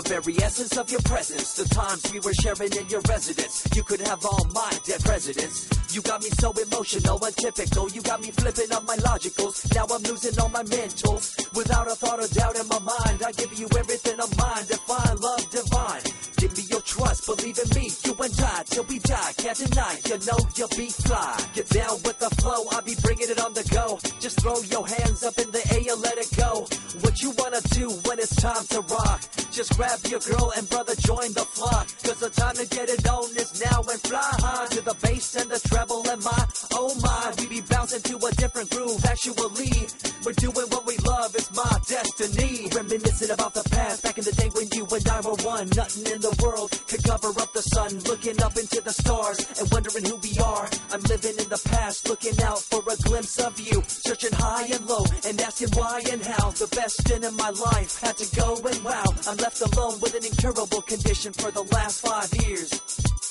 very essence of your presence. The times we were sharing in your residence, you could have all my dead presidents. You got me so emotional, untypical. You got me flipping up my logicals. Now I'm losing all my mentals. Without a thought or doubt in my mind, I give you everything of mine. Define love divine. Give me your trust, believe in me. You and I, till we die, can't deny. You know you'll be fly. Get down with the flow, I'll be bringing it on the go. Just throw your hands up in the air, let it go. What you wanna do when it's time to rock? Just grab your girl and brother, join the flock. Cause the time to get it on is now and fly high to the bass and the treble and my, oh my. We be bouncing to a different groove, actually. We're doing what we love, it's my destiny. Reminiscing about the past, back in the day when you and I were one. Nothing in the world could cover up the sun. Looking up into the stars and wondering who we are. I'm living in the past, looking out for a glimpse of you. Searching high and low and asking why and how. The best stint in my life had to go, and wow, I'm left alone with an incurable condition for the last 5 years.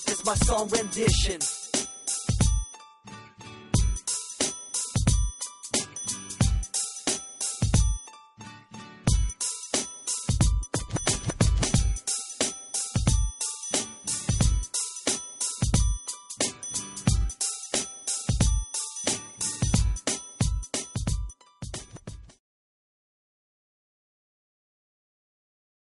It's my song rendition.